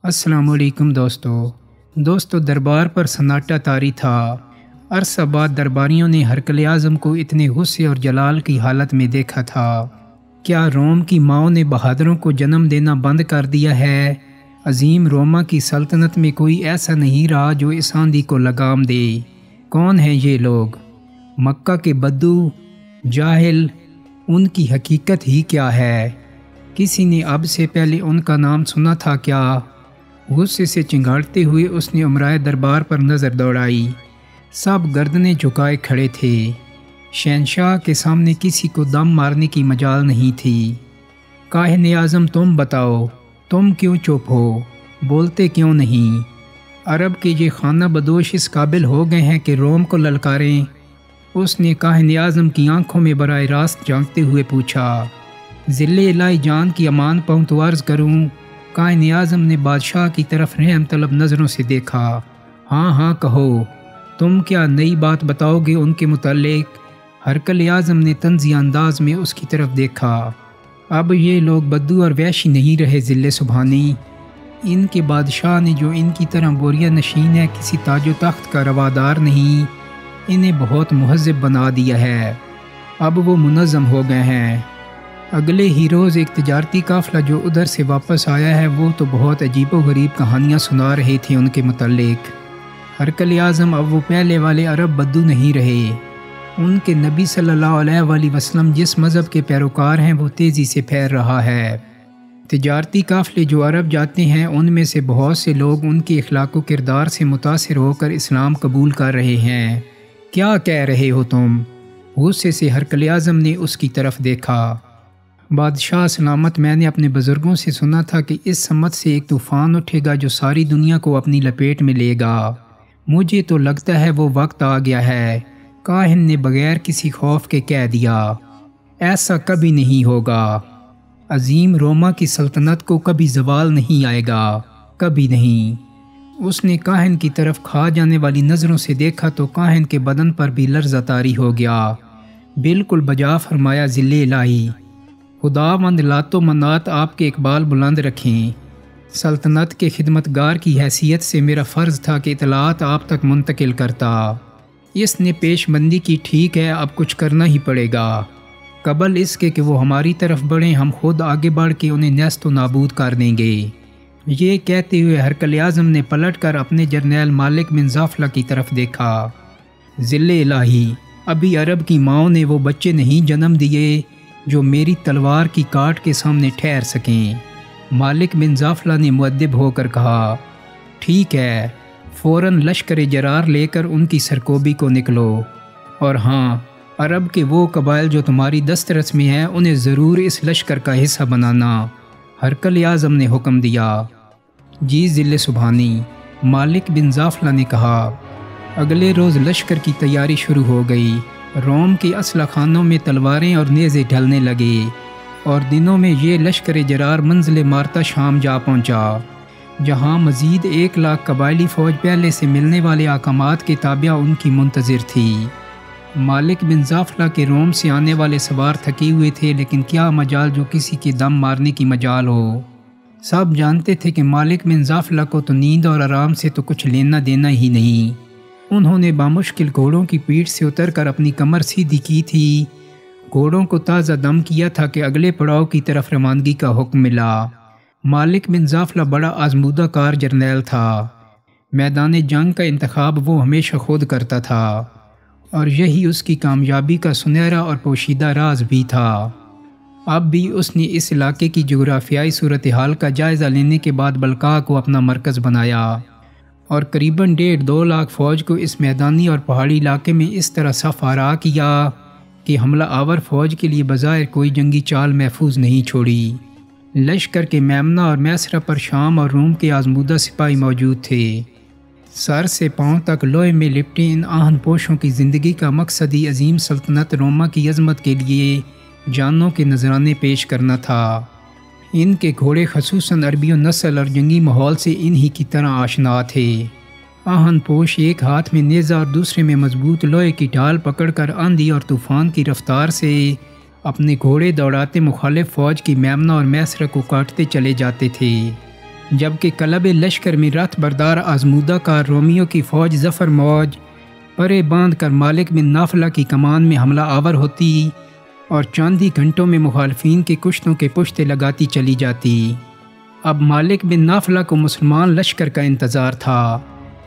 السلام علیکم دوستو دربار پر سناٹا طاری تھا۔ عرصہ بعد درباریوں نے ہرقل اعظم کو اتنے غصے اور جلال کی حالت میں دیکھا تھا۔ کیا روم کی ماؤں نے بہادروں کو جنم دینا بند کر دیا ہے؟ عظیم روما کی سلطنت میں کوئی ایسا نہیں رہا جو اس آندھی کو لگام دے۔ کون ہیں یہ لوگ؟ مکہ کے بدو، جاہل؟ ان کی حقیقت ہی کیا ہے؟ کسی نے اب سے پہلے ان کا نام سنا تھا کیا؟ غصے سے چنگھاڑتے ہوئے اس نے امرائے دربار پر نظر دوڑائی۔ سب گردنیں جھکائے کھڑے تھے۔ شہنشاہ کے سامنے کسی کو دم مارنے کی مجال نہیں تھی۔ کاہن اعظم تم بتاؤ، تم کیوں چپ ہو؟ بولتے کیوں نہیں؟ عرب کے یہ خانہ بدوش اس قابل ہو گئے ہیں کہ روم کو للکاریں؟ اس نے کاہن اعظم کی آنکھوں میں براہ راست جھانکتے ہوئے پوچھا۔ ذل الہی جان کی امان پاؤں تو عرض کروں؟ کاہن اعظم نے بادشاہ کی طرف رحم طلب نظروں سے دیکھا۔ ہاں کہو، تم کیا نئی بات بتاؤ گے ان کے متعلق؟ ہرقل اعظم نے طنزی انداز میں اس کی طرف دیکھا۔ اب یہ لوگ بدو اور وحشی نہیں رہے ذل سبحانی۔ ان کے بادشاہ نے جو ان کی طرح بوریا نشین ہے، کسی تاج و تخت کا روادار نہیں، انہیں بہت مہذب بنا دیا ہے۔ اب وہ منظم ہو گئے ہیں۔ اگلے ہی روز ایک تجارتی قافلہ جو ادھر سے واپس آیا ہے وہ تو بہت عجیب و غریب کہانیاں سنا رہے تھے ان کے متعلق۔ ہرقل اعظم اب وہ پہلے والے عرب بدو نہیں رہے۔ ان کے نبی صلی اللہ علیہ وآلہ وسلم جس مذہب کے پیروکار ہیں وہ تیزی سے پھیل رہا ہے۔ تجارتی قافلے جو عرب جاتے ہیں ان میں سے بہت سے لوگ ان کے اخلاق و کردار سے متاثر ہو کر اسلام قبول کر رہے ہیں۔ کیا کہہ رہے ہو تم؟ غصے سے ہرقل اعظم نے اس کی طرف دیکھا۔ بادشاہ سلامت، میں نے اپنے بزرگوں سے سنا تھا کہ اس سمت سے ایک طوفان اٹھے گا جو ساری دنیا کو اپنی لپیٹ میں لے گا۔ مجھے تو لگتا ہے وہ وقت آ گیا ہے۔ کاہن نے بغیر کسی خوف کے کہہ دیا۔ ایسا کبھی نہیں ہوگا۔ عظیم روما کی سلطنت کو کبھی زوال نہیں آئے گا، کبھی نہیں۔ اس نے کاہن کی طرف کھا جانے والی نظروں سے دیکھا تو کاہن کے بدن پر بھی لرزہ طاری ہو گیا۔ بالکل بجا فرمایا ذل الہی۔ خداوند لات و منات آپ کے اقبال بلند رکھیں۔ سلطنت کے خدمتگار کی حیثیت سے میرا فرض تھا کہ اطلاعات آپ تک منتقل کرتا۔ اس نے پیش بندی کی، ٹھیک ہے، اب کچھ کرنا ہی پڑے گا۔ قبل اس کے کہ وہ ہماری طرف بڑھیں ہم خود آگے بڑھ کے انہیں نیست و نابود کر دیں گے۔ یہ کہتے ہوئے ہرقل اعظم نے پلٹ کر اپنے جرنیل مالک بن زافلہ کی طرف دیکھا۔ ذل الہی، ابھی عرب کی ماؤں نے وہ بچے نہیں جنم دیے جو میری تلوار کی کاٹ کے سامنے ٹھہر سکیں۔ مالک بن زافلہ نے مؤدب ہو کر کہا، ٹھیک ہے، فوراً لشکر جرار لے کر ان کی سرکوبی کو نکلو، اور ہاں، عرب کے وہ قبائل جو تمہاری دسترس میں ہیں انہیں ضرور اس لشکر کا حصہ بنانا۔ ہرقل اعظم نے حکم دیا۔ جی ذل سبحانی، مالک بن زافلہ نے کہا۔ اگلے روز لشکر کی تیاری شروع ہو گئی۔ روم کے اسلحہ خانوں میں تلواریں اور نیزے ڈھلنے لگے، اور دنوں میں یہ لشکر جرار منزل مارتا شام جا پہنچا، جہاں مزید 1,00,000 قبائلی فوج پہلے سے ملنے والے احکامات کے تابع ان کی منتظر تھی۔ مالک بن زافلہ کے روم سے آنے والے سوار تھکے ہوئے تھے، لیکن کیا مجال جو کسی کے دم مارنے کی مجال ہو۔ سب جانتے تھے کہ مالک بن زافلہ کو تو نیند اور آرام سے تو کچھ لینا دینا ہی نہیں۔ انہوں نے بامشکل گھوڑوں کی پیٹھ سے اتر کر اپنی کمر سیدھی کی تھی، گھوڑوں کو تازہ دم کیا تھا کہ اگلے پڑاؤ کی طرف روانگی کا حکم ملا۔ مالک بن زافلہ بڑا آزمودہ کار جرنیل تھا۔ میدان جنگ کا انتخاب وہ ہمیشہ خود کرتا تھا، اور یہی اس کی کامیابی کا سنہرا اور پوشیدہ راز بھی تھا۔ اب بھی اس نے اس علاقے کی جغرافیائی صورتحال کا جائزہ لینے کے بعد بلقاء کو اپنا مرکز بنایا، اور قریباً 1.5-2 لاکھ فوج کو اس میدانی اور پہاڑی علاقے میں اس طرح صف آرا کیا کہ حملہ آور فوج کے لیے بظاہر کوئی جنگی چال محفوظ نہیں چھوڑی۔ لشکر کے میمنہ اور میسرہ پر شام اور روم کے آزمودہ سپاہی موجود تھے۔ سر سے پاؤں تک لوہے میں لپٹے ان آہن پوشوں کی زندگی کا مقصد ہی عظیم سلطنت روما کی عظمت کے لیے جانوں کے نذرانے پیش کرنا تھا۔ ان کے گھوڑے خصوصاً عربی و نسل اور جنگی ماحول سے انہی کی طرح آشنا تھے۔ آہن پوش ایک ہاتھ میں نیزہ اور دوسرے میں مضبوط لوہے کی ڈھال پکڑ کر آندھی اور طوفان کی رفتار سے اپنے گھوڑے دوڑاتے مخالف فوج کی میمنہ اور میسرہ کو کاٹتے چلے جاتے تھے۔ جبکہ کلب لشکر میں رت بردار آزمودہ کا رومیوں کی فوج ظفر موج پرے باندھ کر مالک بن نافلہ کی کمان میں حملہ آور ہوتی اور چند ہی گھنٹوں میں مخالفین کے کشتوں کے پشتے لگاتی چلی جاتی۔ اب مالک بن نافلہ کو مسلمان لشکر کا انتظار تھا۔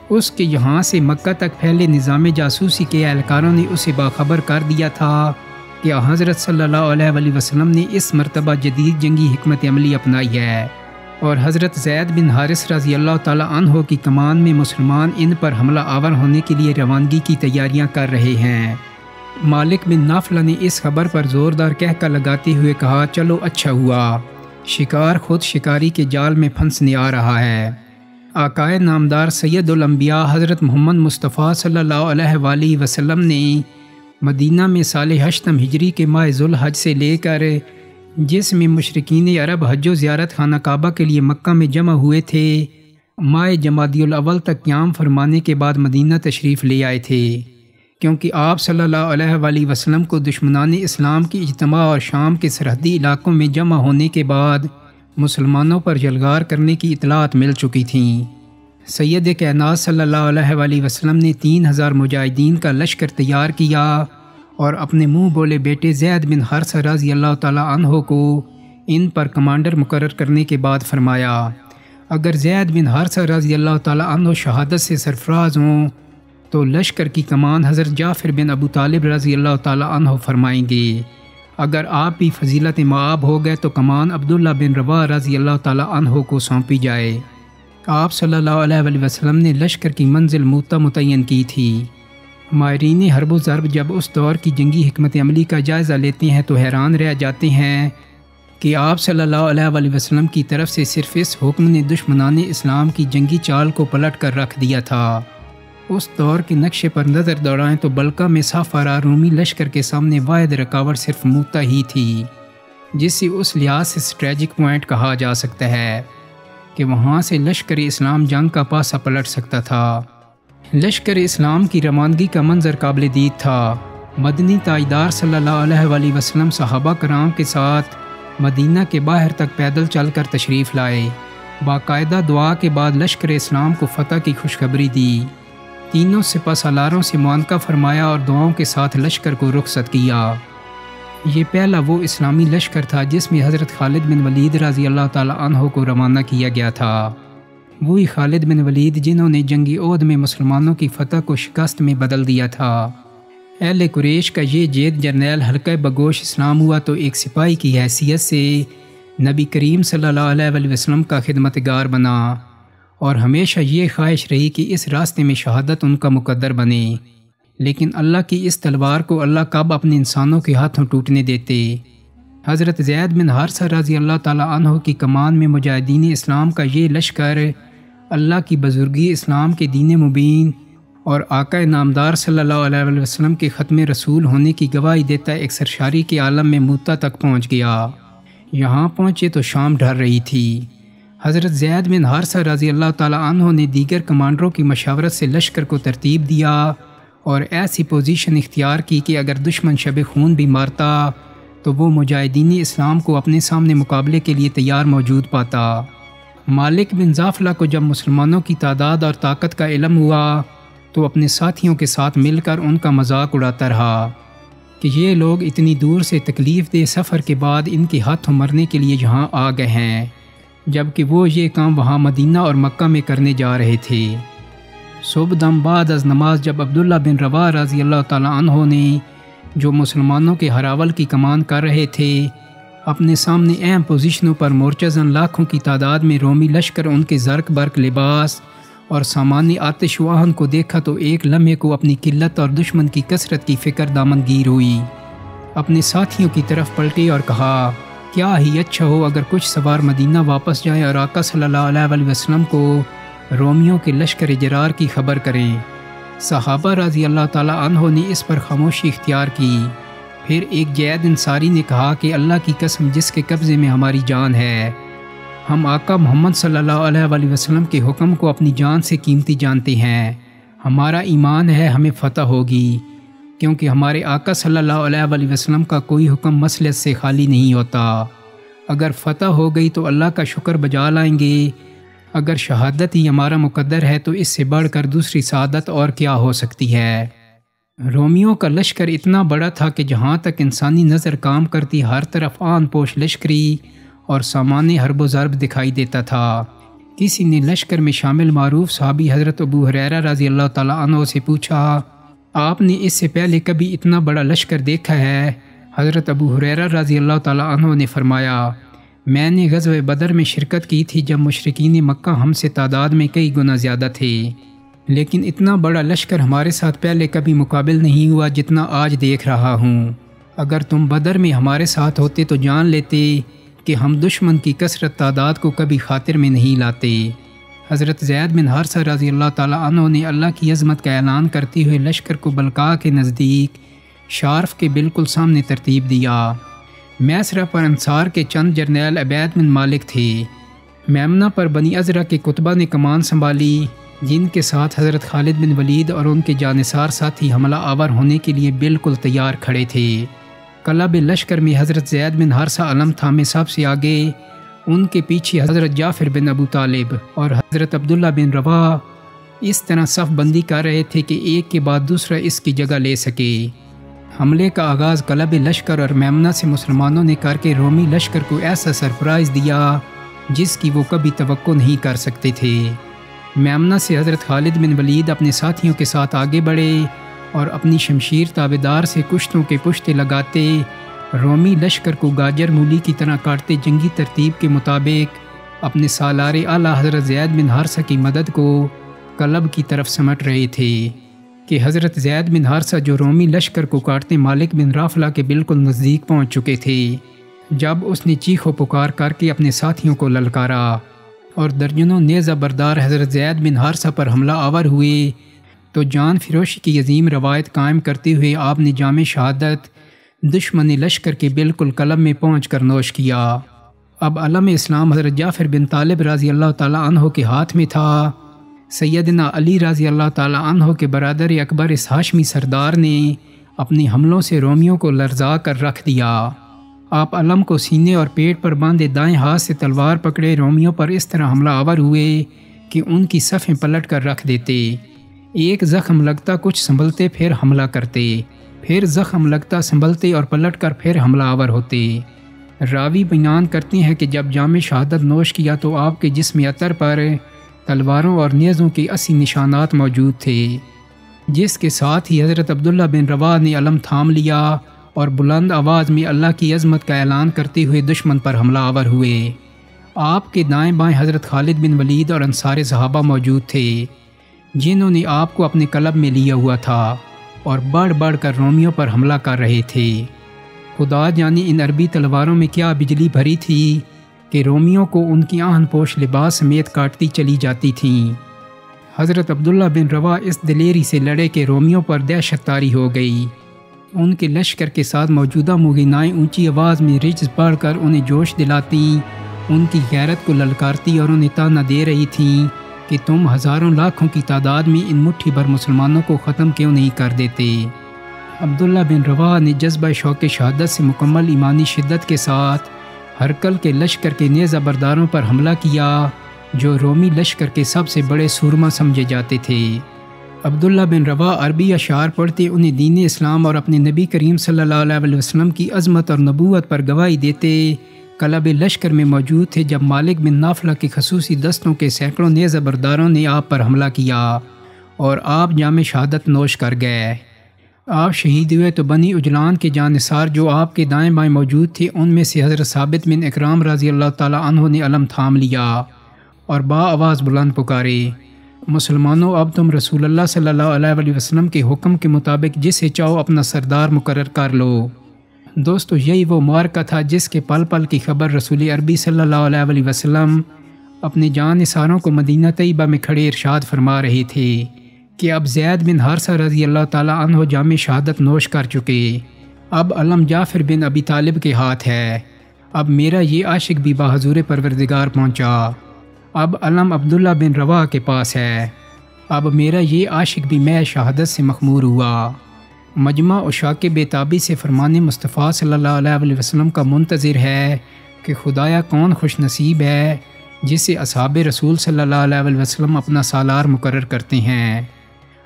اس کے یہاں سے مکہ تک پھیلے نظام جاسوسی کے اہلکاروں نے اسے باخبر کر دیا تھا کہ حضرت صلی اللہ علیہ وآلہ وسلم نے اس مرتبہ جدید جنگی حکمت عملی اپنائی ہے اور حضرت زید بن حارث رضی اللہ تعالی عنہ کی کمان میں مسلمان ان پر حملہ آور ہونے کے لیے روانگی کی تیاریاں کر رہے ہیں۔ مالک بن نافلہ نے اس خبر پر زوردار کہکا لگاتے ہوئے کہا، چلو اچھا ہوا، شکار خود شکاری کے جال میں پھنسنے آ رہا ہے۔ آقائے نامدار سید الانبیاء حضرت محمد مصطفیٰ صلی اللہ علیہ وآلہ وسلم نے مدینہ میں سال ہشتم ہجری کے ماہ ذوالحج سے لے کر جس میں مشرکین عرب حج و زیارت خانہ کعبہ کے لیے مکہ میں جمع ہوئے تھے، ماہ جمادی الاول تک قیام فرمانے کے بعد مدینہ تشریف لے آئے تھے، کیونکہ آپ صلی اللہ علیہ وآلہ وسلم کو دشمنان اسلام کی اجتماع اور شام کے سرحدی علاقوں میں جمع ہونے کے بعد مسلمانوں پر یلغار کرنے کی اطلاعات مل چکی تھیں۔ سید کائنات صلی اللہ علیہ وآلہ وسلم نے 3000 مجاہدین کا لشکر تیار کیا اور اپنے منہ بولے بیٹے زید بن حارثہ رضی اللہ تعالی عنہ کو ان پر کمانڈر مقرر کرنے کے بعد فرمایا، اگر زید بن حارثہ رضی اللہ تعالی عنہ شہادت سے سرفراز ہوں تو لشکر کی کمان حضرت جعفر بن ابو طالب رضی اللہ تعالی عنہ فرمائیں گے، اگر آپ بھی فضیلت مآب ہو گئے تو کمان عبداللہ بن رواح رضی اللہ تعالی عنہ کو سونپی جائے۔ آپ صلی اللہ علیہ وآلہ وسلم نے لشکر کی منزل موتا متعین کی تھی۔ ماہرین حرب و ضرب جب اس دور کی جنگی حکمت عملی کا جائزہ لیتے ہیں تو حیران رہ جاتے ہیں کہ آپ صلی اللہ علیہ وآلہ وسلم کی طرف سے صرف اس حکم نے دشمنان اسلام کی جنگی چال کو پلٹ کر رکھ دیا تھا۔ اس دور کے نقشے پر نظر دوڑائیں تو بلقا میں صافارہ رومی لشکر کے سامنے واحد رکاوٹ صرف موتا ہی تھی، جسے اس لحاظ سے اسٹریٹجک پوائنٹ کہا جا سکتا ہے کہ وہاں سے لشکر اسلام جنگ کا پاسا پلٹ سکتا تھا۔ لشکر اسلام کی روانگی کا منظر قابل دید تھا۔ مدنی تاجدار صلی اللہ علیہ وآلہ وسلم صحابہ کرام کے ساتھ مدینہ کے باہر تک پیدل چل کر تشریف لائے، باقاعدہ دعا کے بعد لشکر اسلام کو فتح کی خوشخبری دی، تینوں سپہ سالاروں سے معانقہ فرمایا اور دعاؤں کے ساتھ لشکر کو رخصت کیا۔ یہ پہلا وہ اسلامی لشکر تھا جس میں حضرت خالد بن ولید رضی اللہ تعالی عنہ کو روانہ کیا گیا تھا، وہی خالد بن ولید جنہوں نے جنگی عہد میں مسلمانوں کی فتح کو شکست میں بدل دیا تھا۔ اہل قریش کا یہ جید جرنیل حلقہ بگوش اسلام ہوا تو ایک سپاہی کی حیثیت سے نبی کریم صلی اللہ علیہ وآلہ وسلم کا خدمتگار بنا اور ہمیشہ یہ خواہش رہی کہ اس راستے میں شہادت ان کا مقدر بنے، لیکن اللہ کی اس تلوار کو اللہ کب اپنے انسانوں کے ہاتھوں ٹوٹنے دیتے۔ حضرت زید بن حارثہ رضی اللہ تعالی عنہ کی کمان میں مجاہدین اسلام کا یہ لشکر اللہ کی بزرگی، اسلام کے دین مبین اور آقا نامدار صلی اللہ علیہ وآلہ وسلم کے ختم رسول ہونے کی گواہی دیتا ایک سرشاری کے عالم میں موتا تک پہنچ گیا۔ یہاں پہنچے تو شام ڈھر رہی تھی۔ حضرت زید بن حارثہ رضی اللہ تعالی عنہ نے دیگر کمانڈروں کی مشاورت سے لشکر کو ترتیب دیا اور ایسی پوزیشن اختیار کی کہ اگر دشمن شب خون بھی مارتا تو وہ مجاہدین اسلام کو اپنے سامنے مقابلے کے لیے تیار موجود پاتا۔ مالک بن زافلہ کو جب مسلمانوں کی تعداد اور طاقت کا علم ہوا تو اپنے ساتھیوں کے ساتھ مل کر ان کا مذاق اڑاتا رہا کہ یہ لوگ اتنی دور سے تکلیف دہ سفر کے بعد ان کے ہاتھوں مرنے کے لیے یہاں آ گئے ہیں، جبکہ وہ یہ کام وہاں مدینہ اور مکہ میں کرنے جا رہے تھے۔ صبح دم بعد از نماز جب عبداللہ بن رواح رضی اللہ تعالیٰ عنہ نے جو مسلمانوں کے ہراول کی کمان کر رہے تھے اپنے سامنے اہم پوزیشنوں پر مورچہ زن لاکھوں کی تعداد میں رومی لشکر ان کے زرق برق لباس اور سامانی آتش واہن کو دیکھا تو ایک لمحے کو اپنی قلت اور دشمن کی کثرت کی فکر دامن گیر ہوئی۔ اپنے ساتھیوں کی طرف پلٹے اور کہا، کیا ہی اچھا ہو اگر کچھ سوار مدینہ واپس جائیں اور آقا صلی اللہ علیہ وآلہ وسلم کو رومیوں کے لشکر جرار کی خبر کریں۔ صحابہ رضی اللہ تعالی عنہ نے اس پر خاموشی اختیار کی۔ پھر ایک جید انصاری نے کہا کہ اللہ کی قسم جس کے قبضے میں ہماری جان ہے، ہم آقا محمد صلی اللہ علیہ وآلہ وسلم کے حکم کو اپنی جان سے قیمتی جانتے ہیں، ہمارا ایمان ہے ہمیں فتح ہوگی، کیونکہ ہمارے آقا صلی اللہ علیہ وآلہ وسلم کا کوئی حکم مصلحت سے خالی نہیں ہوتا۔ اگر فتح ہو گئی تو اللہ کا شکر بجا لائیں گے، اگر شہادت ہی ہمارا مقدر ہے تو اس سے بڑھ کر دوسری سعادت اور کیا ہو سکتی ہے۔ رومیوں کا لشکر اتنا بڑا تھا کہ جہاں تک انسانی نظر کام کرتی ہر طرف آن پوش لشکری اور سامان حرب و ضرب دکھائی دیتا تھا۔ کسی نے لشکر میں شامل معروف صحابی حضرت ابو ہریرہ رضی اللہ تعالیٰ عنہ سے پوچھا، آپ نے اس سے پہلے کبھی اتنا بڑا لشکر دیکھا ہے؟ حضرت ابو ہریرہ رضی اللہ تعالیٰ عنہ نے فرمایا، میں نے غزوہ بدر میں شرکت کی تھی جب مشرکین مکہ ہم سے تعداد میں کئی گنا زیادہ تھے، لیکن اتنا بڑا لشکر ہمارے ساتھ پہلے کبھی مقابل نہیں ہوا جتنا آج دیکھ رہا ہوں۔ اگر تم بدر میں ہمارے ساتھ ہوتے تو جان لیتے کہ ہم دشمن کی کثرت تعداد کو کبھی خاطر میں نہیں لاتے۔ حضرت زید بن حارثہ رضی اللہ تعالیٰ عنہ نے اللہ کی عظمت کا اعلان کرتے ہوئے لشکر کو بلقاء کے نزدیک شارف کے بالکل سامنے ترتیب دیا۔ میسرہ پر انصار کے چند جرنیل عبید بن مالک تھے۔ میمنہ پر بنی ازرہ کے کتبہ نے کمان سنبھالی، جن کے ساتھ حضرت خالد بن ولید اور ان کے جانثار ساتھی حملہ آور ہونے کے لیے بالکل تیار کھڑے تھے۔ قلب لشکر میں حضرت زید بن حارثہ علم تھامے سب سے آگے، ان کے پیچھے حضرت جعفر بن ابو طالب اور حضرت عبداللہ بن رواحہ اس طرح صف بندی کر رہے تھے کہ ایک کے بعد دوسرا اس کی جگہ لے سکے۔ حملے کا آغاز قلب لشکر اور میمنہ سے مسلمانوں نے کر کے رومی لشکر کو ایسا سرپرائز دیا جس کی وہ کبھی توقع نہیں کر سکتے تھے۔ میمنہ سے حضرت خالد بن ولید اپنے ساتھیوں کے ساتھ آگے بڑھے اور اپنی شمشیر تابعدار سے کشتوں کے پشتے لگاتے رومی لشکر کو گاجر مولی کی طرح کاٹتے جنگی ترتیب کے مطابق اپنے سالار اعلیٰ حضرت زید بن حارثہ کی مدد کو قلب کی طرف سمٹ رہے تھے کہ حضرت زید بن حارثہ جو رومی لشکر کو کاٹتے مالک بن رافلہ کے بالکل نزدیک پہنچ چکے تھے، جب اس نے چیخ و پکار کر کے اپنے ساتھیوں کو للکارا اور درجنوں نیزہ بردار حضرت زید بن حارثہ پر حملہ آور ہوئے تو جان فروشی کی عظیم روایت قائم کرتے ہوئے آپ نے جام شہادت دشمن لشکر کے بالکل قلب میں پہنچ کر نوش کیا۔ اب علم اسلام حضرت جعفر بن طالب رضی اللہ تعالیٰ عنہ کے ہاتھ میں تھا۔ سیدنا علی رضی اللہ تعالیٰ عنہ کے برادر اکبر اس ہاشمی سردار نے اپنی حملوں سے رومیوں کو لرزا کر رکھ دیا۔ آپ علم کو سینے اور پیٹ پر باندھے دائیں ہاتھ سے تلوار پکڑے رومیوں پر اس طرح حملہ آور ہوئے کہ ان کی صفیں پلٹ کر رکھ دیتے۔ ایک زخم لگتا کچھ سنبھلتے پھر حملہ کرتے، پھر زخم لگتا سنبھلتے اور پلٹ کر پھر حملہ آور ہوتے۔ راوی بیان کرتے ہیں کہ جب جام شہادت نوش کیا تو آپ کے جسم اطہر پر تلواروں اور نیزوں کے 80 نشانات موجود تھے، جس کے ساتھ ہی حضرت عبداللہ بن رواحہ نے علم تھام لیا اور بلند آواز میں اللہ کی عظمت کا اعلان کرتے ہوئے دشمن پر حملہ آور ہوئے۔ آپ کے دائیں بائیں حضرت خالد بن ولید اور انصار صحابہ موجود تھے، جنہوں نے آپ کو اپنے قلب میں لیا ہوا تھا اور بڑھ بڑھ کر رومیوں پر حملہ کر رہے تھے۔ خدا جانے ان عربی تلواروں میں کیا بجلی بھری تھی کہ رومیوں کو ان کی آہن پوش لباس سمیت کاٹتی چلی جاتی تھیں۔ حضرت عبداللہ بن رواحہ اس دلیری سے لڑے کہ رومیوں پر دہشت طاری ہو گئی۔ ان کے لشکر کے ساتھ موجودہ مغینائیں اونچی آواز میں رجز پڑھ کر انہیں جوش دلاتی، ان کی غیرت کو للکارتی اور انہیں تانا دے رہی تھیں کہ تم ہزاروں لاکھوں کی تعداد میں ان مٹھی بھر مسلمانوں کو ختم کیوں نہیں کر دیتے۔ عبداللہ بن رواحہ نے جذبہ شوق شہادت سے مکمل ایمانی شدت کے ساتھ ہرکل کے لشکر کے نیزہ برداروں پر حملہ کیا، جو رومی لشکر کے سب سے بڑے سورما سمجھے جاتے تھے۔ عبداللہ بن رواحہ عربی اشعار پڑھتے انہیں دین اسلام اور اپنے نبی کریم صلی اللہ علیہ وسلم کی عظمت اور نبوت پر گواہی دیتے قلب لشکر میں موجود تھے جب مالک بن نافلہ کے خصوصی دستوں کے سینکڑوں نیزہ برداروں نے آپ پر حملہ کیا اور آپ جام شہادت نوش کر گئے۔ آپ شہید ہوئے تو بنی اجلان کے جانثار جو آپ کے دائیں بائیں موجود تھے ان میں سے حضرت ثابت بن اکرام رضی اللہ تعالیٰ عنہ نے علم تھام لیا اور با آواز بلند پکارے، مسلمانوں اب تم رسول اللہ صلی اللہ علیہ وسلم کے حکم کے مطابق جسے چاہو اپنا سردار مقرر کر لو۔ دوستو، یہی وہ معرکہ تھا جس کے پل پل کی خبر رسول عربی صلی اللہ علیہ وسلم اپنے جانثاروں کو مدینہ طیبہ میں کھڑے ارشاد فرما رہے تھے کہ اب زید بن حارثہ رضی اللہ تعالیٰ عنہ جام شہادت نوش کر چکے، اب علم جعفر بن ابی طالب کے ہاتھ ہے، اب میرا یہ عاشق بھی بحضور پروردگار پہنچا، اب علم عبداللہ بن رواحہ کے پاس ہے، اب میرا یہ عاشق بھی میں شہادت سے مخمور ہوا۔ مجمع عشاق بیتابی سے فرمان مصطفیٰ صلی اللہ علیہ وسلم کا منتظر ہے کہ خدایا کون خوش نصیب ہے جسے اصحاب رسول صلی اللہ علیہ وسلم اپنا سالار مقرر کرتے ہیں۔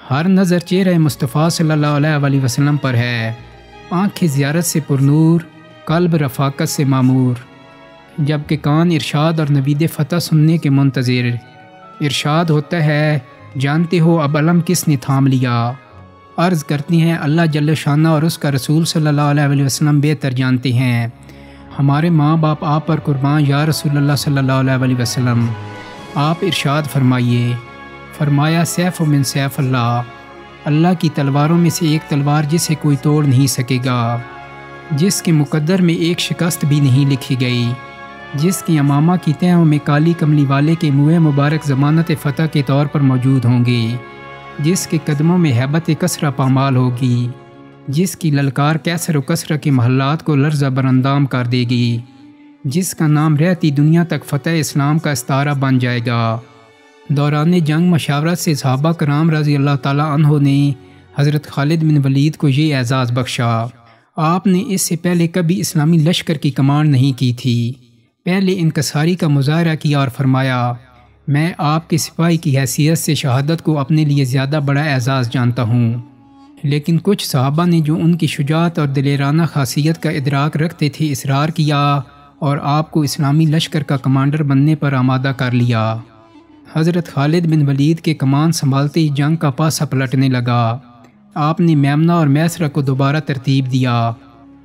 ہر نظر چہرہ مصطفیٰ صلی اللہ علیہ وسلم پر ہے، آنکھیں زیارت سے پرنور، قلب رفاقت سے معمور، جبکہ کان ارشاد اور نوید فتح سننے کے منتظر۔ ارشاد ہوتا ہے، جانتے ہو اب علم کس نے تھام لیا؟ عرض کرتی ہیں اللہ جل شانہ اور اس کا رسول صلی اللہ علیہ وسلم بہتر جانتے ہیں۔ ہمارے ماں باپ آپ پر قربان یا رسول اللہ صلی اللہ علیہ وسلم۔ آپ ارشاد فرمائیے۔ فرمایا سیف من سیف اللہ، اللہ کی تلواروں میں سے ایک تلوار جسے کوئی توڑ نہیں سکے گا، جس کے مقدر میں ایک شکست بھی نہیں لکھی گئی، جس کی امامہ کی تہوں میں کالی کملی والے کے منہ مبارک ضمانت فتح کے طور پر موجود ہوں گے، جس کے قدموں میں ہیبت کسرہ پامال ہوگی، جس کی للکار کیسر و کسرہ کے محلات کو لرزہ براندام کر دے گی، جس کا نام رہتی دنیا تک فتح اسلام کا استعارہ بن جائے گا۔ دوران جنگ مشاورت سے صحابہ کرام رضی اللہ تعالیٰ عنہ نے حضرت خالد بن ولید کو یہ اعزاز بخشا۔ آپ نے اس سے پہلے کبھی اسلامی لشکر کی کمانڈ نہیں کی تھی، پہلے انکساری کا مظاہرہ کیا اور فرمایا، میں آپ کے سپاہی کی حیثیت سے شہادت کو اپنے لیے زیادہ بڑا اعزاز جانتا ہوں۔ لیکن کچھ صحابہ نے جو ان کی شجاعت اور دلیرانہ خاصیت کا ادراک رکھتے تھے اصرار کیا اور آپ کو اسلامی لشکر کا کمانڈر بننے پر آمادہ کر لیا۔ حضرت خالد بن ولید کے کمان سنبھالتے ہی جنگ کا پاسا پلٹنے لگا۔ آپ نے میمنہ اور میسرہ کو دوبارہ ترتیب دیا،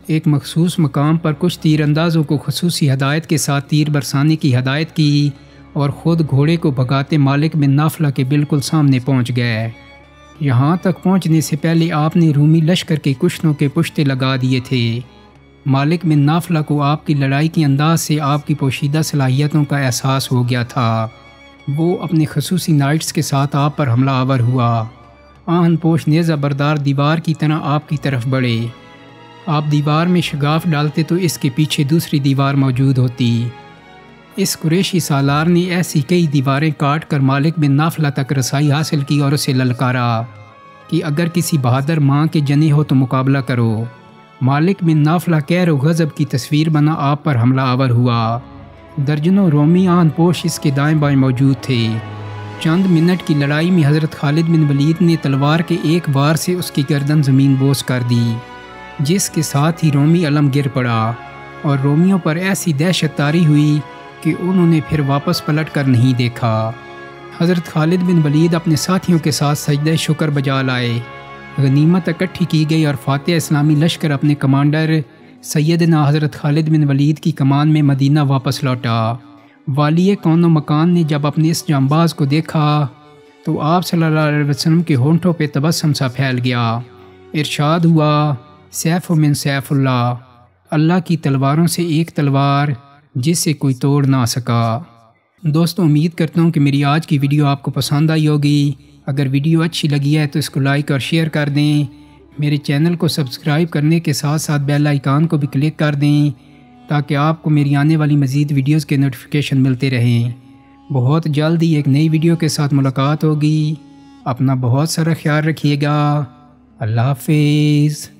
ایک مخصوص مقام پر کچھ تیر اندازوں کو خصوصی ہدایت کے ساتھ تیر برسانے کی ہدایت کی اور خود گھوڑے کو بھگاتے مالک بن نافلہ کے بالکل سامنے پہنچ گئے۔ یہاں تک پہنچنے سے پہلے آپ نے رومی لشکر کے کشتوں کے پشتے لگا دیے تھے۔ مالک بن نافلہ کو آپ کی لڑائی کے انداز سے آپ کی پوشیدہ صلاحیتوں کا احساس ہو گیا تھا۔ وہ اپنے خصوصی نائٹس کے ساتھ آپ پر حملہ آور ہوا، آہن پوش نیزہ بردار دیوار کی طرح آپ کی طرف بڑھے۔ آپ دیوار میں شگاف ڈالتے تو اس کے پیچھے دوسری دیوار موجود ہوتی۔ اس قریشی سالار نے ایسی کئی دیواریں کاٹ کر مالک بن نافلہ تک رسائی حاصل کی اور اسے للکارا کہ اگر کسی بہادر ماں کے جنے ہو تو مقابلہ کرو۔ مالک بن نافلہ قہر و غضب کی تصویر بنا آپ پر حملہ آور ہوا۔ درجنوں رومی آہن پوش اس کے دائیں بائیں موجود تھے۔ چند منٹ کی لڑائی میں حضرت خالد بن ولید نے تلوار کے ایک وار سے اس کی گردن زمین بوس کر دی، جس کے ساتھ ہی رومی علم گر پڑا اور رومیوں پر ایسی دہشت طاری ہوئی کہ انہوں نے پھر واپس پلٹ کر نہیں دیکھا۔ حضرت خالد بن ولید اپنے ساتھیوں کے ساتھ سجدہ شکر بجا لائے، غنیمت اکٹھی کی گئی اور فاتح اسلامی لشکر اپنے کمانڈر سیدنا حضرت خالد بن ولید کی کمان میں مدینہ واپس لوٹا۔ والی کون و مکان نے جب اپنے اس جانباز کو دیکھا تو آپ صلی اللہ علیہ وسلم کے ہونٹوں پہ تبسم سا پھیل گیا۔ ارشاد ہوا، سیف من سیف اللہ، اللہ کی تلواروں سے ایک تلوار جسے کوئی توڑ نہ سکا۔ دوستوں، امید کرتا ہوں کہ میری آج کی ویڈیو آپ کو پسند آئی ہوگی۔ اگر ویڈیو اچھی لگی ہے تو اس کو لائک اور شیئر کر دیں۔ میرے چینل کو سبسکرائب کرنے کے ساتھ ساتھ بیل آئیکن کو بھی کلک کر دیں تاکہ آپ کو میری آنے والی مزید ویڈیوز کے نوٹیفیکیشن ملتے رہیں۔ بہت جلد ہی ایک نئی ویڈیو کے ساتھ ملاقات ہوگی۔ اپنا بہت سارا خیال رکھیے گا۔ اللہ حافظ۔